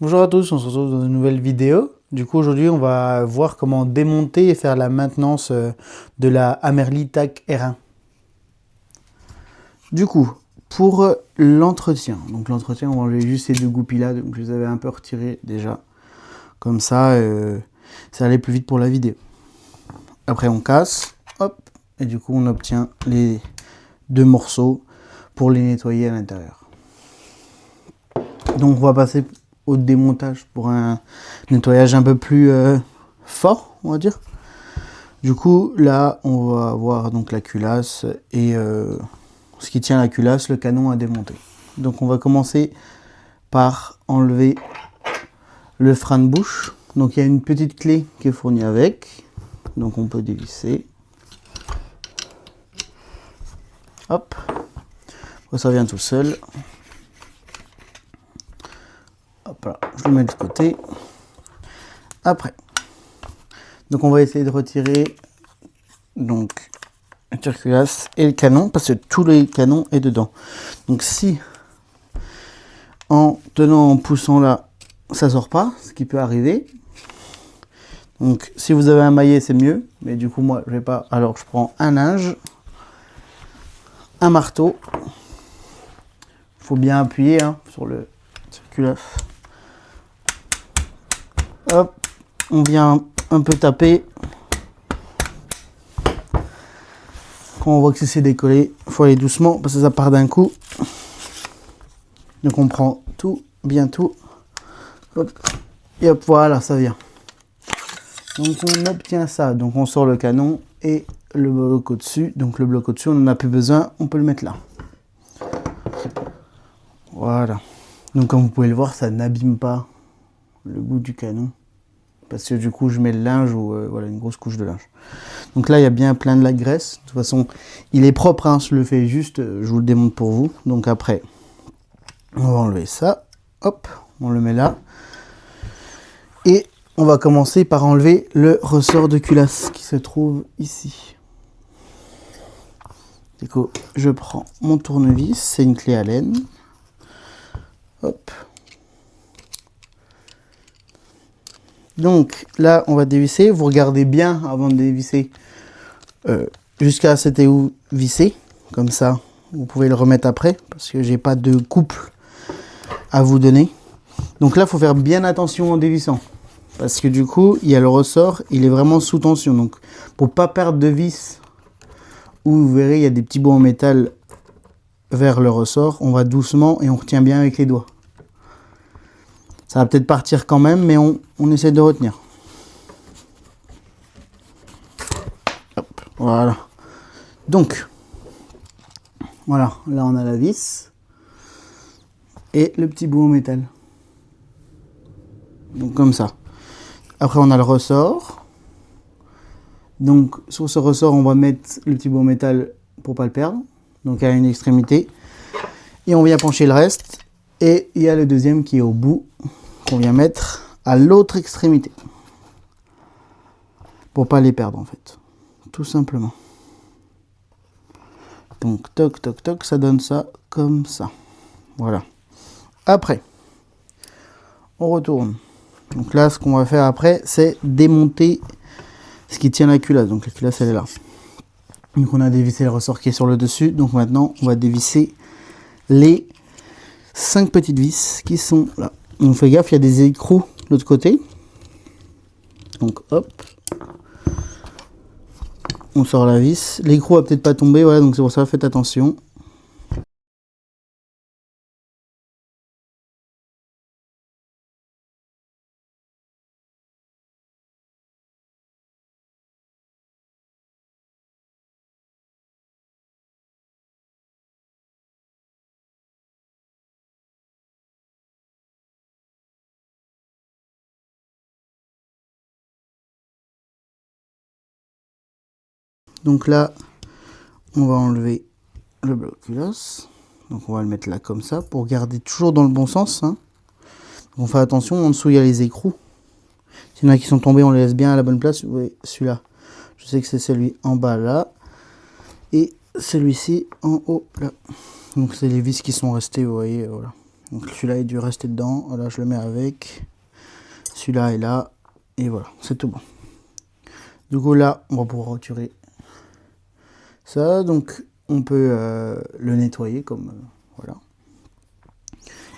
Bonjour à tous, on se retrouve dans une nouvelle vidéo. Du coup, aujourd'hui, on va voir comment démonter et faire la maintenance de la Amerly TAC R1. Du coup, pour l'entretien, donc l'entretien, on va enlever juste ces deux goupilles là, donc je les avais un peu retirés déjà. Comme ça, ça allait plus vite pour la vidéo. Après, on casse, hop, et du coup, on obtient les deux morceaux pour les nettoyer à l'intérieur. Donc, on va passer au démontage pour un nettoyage un peu plus fort, on va dire. Du coup, là, on va avoir donc la culasse et ce qui tient la culasse, le canon à démonter. Donc, on va commencer par enlever le frein de bouche. Donc, il y a une petite clé qui est fournie avec. Donc, on peut dévisser. Hop. Ça vient tout seul. Hop là, je le mets de côté. Après, donc on va essayer de retirer donc la culasse et le canon parce que tous les canons est dedans. Donc si en tenant, en poussant là, ça sort pas, ce qui peut arriver. Donc si vous avez un maillet, c'est mieux, mais du coup moi je vais pas. Alors je prends un linge, un marteau. Il faut bien appuyer sur le culasse. Hop, on vient un peu taper. Quand on voit que c'est décollé, il faut aller doucement parce que ça part d'un coup. Donc on prend tout, bien tout. Hop, et hop, voilà, ça vient. Donc on obtient ça. Donc on sort le canon et le bloc au-dessus. Donc le bloc au-dessus, on n'en a plus besoin, on peut le mettre là. Voilà. Donc comme vous pouvez le voir, ça n'abîme pas le bout du canon. Parce que du coup, je mets le linge ou voilà, une grosse couche de linge. Donc là, il y a bien plein de la graisse. De toute façon, il est propre, hein, je le fais juste, je vous le démonte pour vous. Donc après, on va enlever ça. Hop, on le met là. Et on va commencer par enlever le ressort de culasse qui se trouve ici. Du coup, je prends mon tournevis, c'est une clé Allen. Hop. Donc là, on va dévisser. Vous regardez bien avant de dévisser jusqu'à c'était où visser. Comme ça, vous pouvez le remettre après parce que j'ai pas de couple à vous donner. Donc là, il faut faire bien attention en dévissant. Parce que du coup, il y a le ressort, il est vraiment sous tension. Donc, pour pas perdre de vis, où vous verrez, il y a des petits bouts en métal vers le ressort, on va doucement et on retient bien avec les doigts. Ça va peut-être partir quand même, mais on essaie de retenir. Hop, voilà. Donc, voilà, là on a la vis et le petit bout en métal. Donc comme ça. Après on a le ressort. Donc sur ce ressort on va mettre le petit bout en métal pour pas le perdre. Donc à une extrémité. Et on vient pencher le reste. Et il y a le deuxième qui est au bout, qu'on vient mettre à l'autre extrémité. Pour pas les perdre en fait. Tout simplement. Donc toc toc toc, ça donne ça comme ça. Voilà. Après, on retourne. Donc là, ce qu'on va faire après, c'est démonter ce qui tient la culasse. Donc la culasse, elle est là. Donc on a dévissé le ressort qui est sur le dessus. Donc maintenant, on va dévisser les 5 petites vis qui sont là. On fait gaffe, il y a des écrous de l'autre côté. Donc hop. On sort la vis. L'écrou va peut-être pas tomber, voilà, donc c'est pour ça, faites attention. Donc là, on va enlever le bloc culasse. Donc on va le mettre là comme ça pour garder toujours dans le bon sens. Hein. On fait attention, en dessous il y a les écrous. S'il y en a qui sont tombés, on les laisse bien à la bonne place. Vous voyez, celui-là, je sais que c'est celui en bas là. Et celui-ci en haut là. Donc c'est les vis qui sont restées, vous voyez, voilà. Donc celui-là il dû rester dedans. Voilà, je le mets avec. Celui-là est là. Et voilà, c'est tout bon. Du coup là, on va pouvoir retirer ça. Donc on peut le nettoyer comme voilà.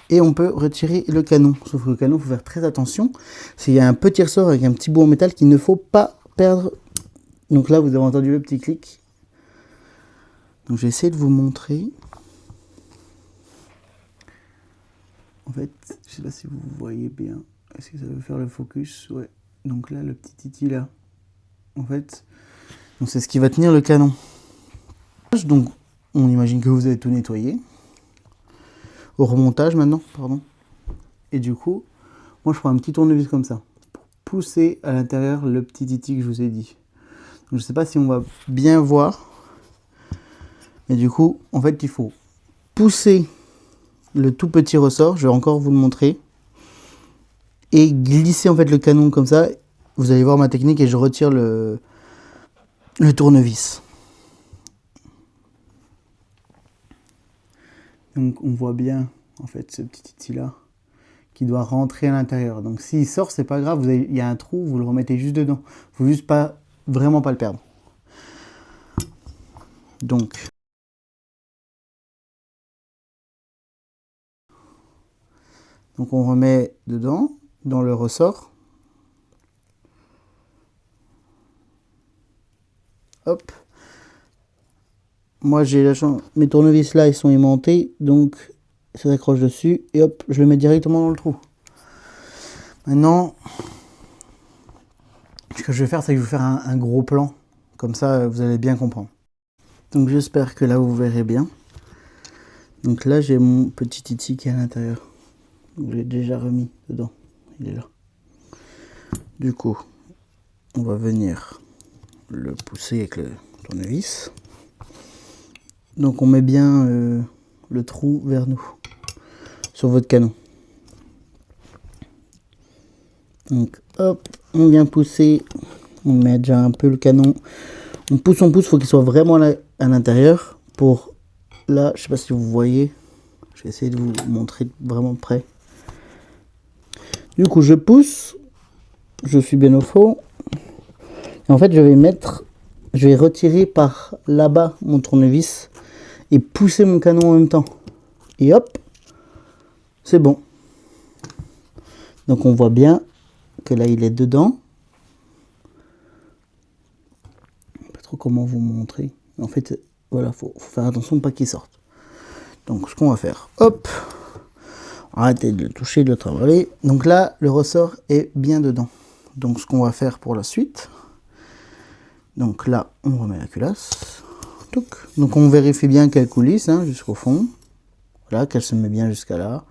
Et on peut retirer le canon. Sauf que le canon, il faut faire très attention. Il y a un petit ressort avec un petit bout en métal qu'il ne faut pas perdre. Donc là, vous avez entendu le petit clic. Donc j'ai essayé de vous montrer. En fait, je sais pas si vous voyez bien. Est-ce que ça veut faire le focus? Ouais. Donc là, le petit titi là. En fait, c'est ce qui va tenir le canon. Donc, on imagine que vous avez tout nettoyé. Au remontage maintenant, pardon. Et du coup, moi je prends un petit tournevis comme ça. Pour pousser à l'intérieur le petit titi que je vous ai dit. Donc, je sais pas si on va bien voir. Mais du coup, en fait, il faut pousser le tout petit ressort. Je vais encore vous le montrer. Et glisser en fait le canon comme ça. Vous allez voir ma technique et je retire le tournevis. Donc on voit bien en fait ce petit titi là qui doit rentrer à l'intérieur. Donc s'il sort, c'est pas grave, il y a un trou, vous le remettez juste dedans. Faut juste vraiment pas le perdre. Donc on remet dedans, dans le ressort. Hop. Moi j'ai la chance, mes tournevis là ils sont aimantés, donc ça s'accroche dessus et hop, je le mets directement dans le trou. Maintenant, ce que je vais faire, c'est que je vais vous faire un gros plan. Comme ça, vous allez bien comprendre. Donc j'espère que là vous verrez bien. Donc là j'ai mon petit titi qui est à l'intérieur. Je l'ai déjà remis dedans. Il est là. Du coup, on va venir le pousser avec le tournevis. Donc on met bien le trou vers nous, sur votre canon. Donc hop, on vient pousser, on met déjà un peu le canon. On pousse, il faut qu'il soit vraiment à l'intérieur. Pour là, je sais pas si vous voyez, je vais essayer de vous montrer vraiment près. Du coup, je pousse, je suis bien au fond. Et en fait, je vais retirer par là-bas mon tournevis et pousser mon canon en même temps. Et hop, c'est bon. Donc on voit bien que là, il est dedans. Je sais pas trop comment vous montrer. En fait, voilà, faut faire attention pas qu'il sorte. Donc ce qu'on va faire, hop, arrêtez de le toucher, de le travailler. Donc là, le ressort est bien dedans. Donc ce qu'on va faire pour la suite, donc là, on remet la culasse. Donc on vérifie bien qu'elle coulisse jusqu'au fond. Voilà, qu'elle se met bien jusqu'à là.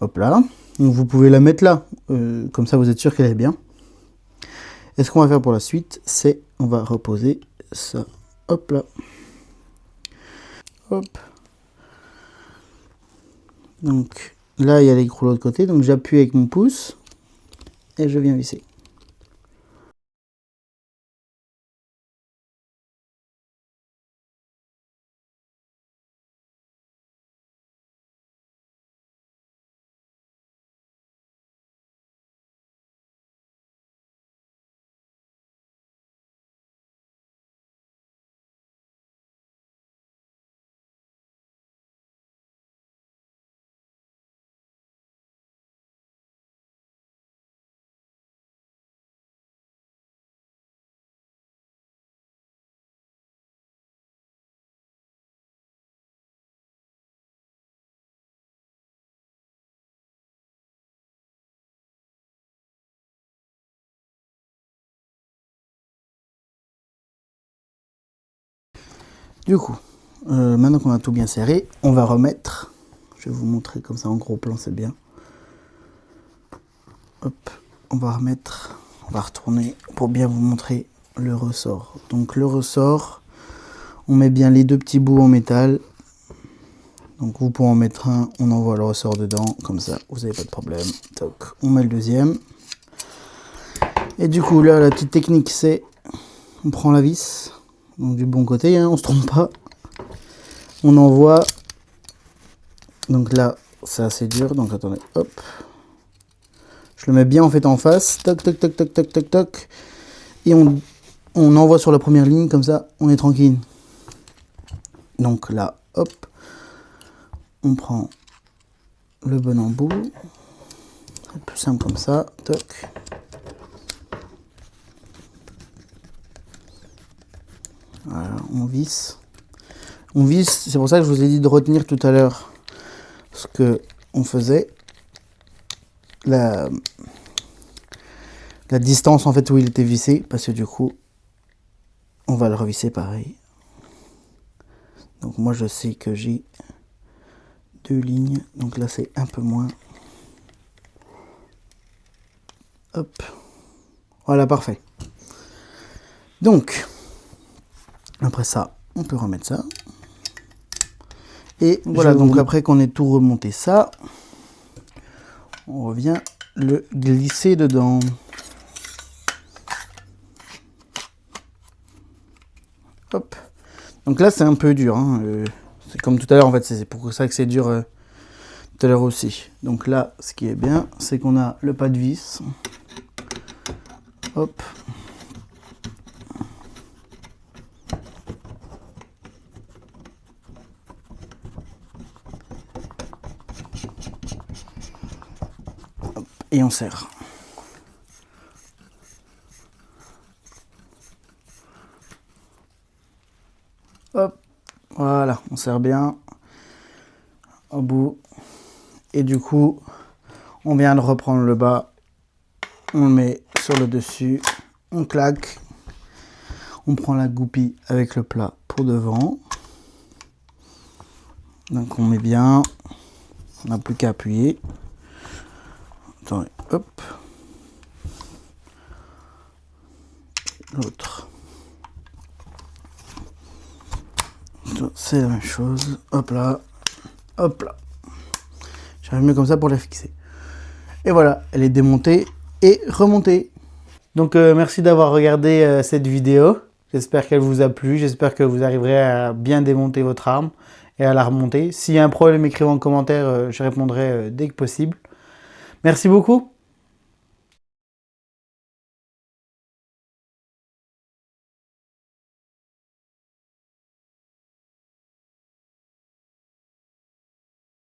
Hop là. Donc vous pouvez la mettre là, comme ça vous êtes sûr qu'elle est bien. Et ce qu'on va faire pour la suite, c'est on va reposer ça. Hop là. Hop. Donc là, il y a l'écrou de l'autre côté. Donc j'appuie avec mon pouce et je viens visser. Du coup, maintenant qu'on a tout bien serré, on va remettre, je vais vous montrer comme ça en gros plan, c'est bien. Hop, on va retourner pour bien vous montrer le ressort. Donc le ressort, on met bien les deux petits bouts en métal. Donc vous pouvez en mettre un, on envoie le ressort dedans, comme ça vous n'avez pas de problème. Donc on met le deuxième. Et du coup là, la petite technique c'est, on prend la vis, donc du bon côté, on se trompe pas. On envoie, donc là c'est assez dur, donc attendez, hop. Je le mets bien en fait en face, toc, toc, toc, toc, toc, toc, toc. Et on envoie sur la première ligne, comme ça, on est tranquille. Donc là, hop, on prend le bon embout. C'est plus simple comme ça, toc. Voilà, on visse. On visse, c'est pour ça que je vous ai dit de retenir tout à l'heure ce que on faisait. La distance en fait où il était vissé, parce que du coup, on va le revisser pareil. Donc moi je sais que j'ai 2 lignes, donc là c'est un peu moins. Hop, voilà, parfait. Donc, après ça, on peut remettre ça. Et voilà, donc après qu'on ait tout remonté ça, on revient le glisser dedans. Hop. Donc là, c'est un peu dur. Hein. C'est comme tout à l'heure, en fait, c'est pour ça que c'est dur tout à l'heure aussi. Donc là, ce qui est bien, c'est qu'on a le pas de vis. Hop. Hop. Et on serre. Hop. Voilà, on serre bien au bout. Et du coup, on vient de reprendre le bas. On le met sur le dessus. On claque. On prend la goupille avec le plat pour devant. Donc on met bien. On n'a plus qu'à appuyer. Attendez, hop. L'autre. C'est la même chose. Hop là. Hop là. J'arrive mieux comme ça pour la fixer. Et voilà, elle est démontée et remontée. Donc merci d'avoir regardé cette vidéo. J'espère qu'elle vous a plu. J'espère que vous arriverez à bien démonter votre arme et à la remonter. S'il y a un problème, écrivez en commentaire. Je répondrai dès que possible. Merci beaucoup.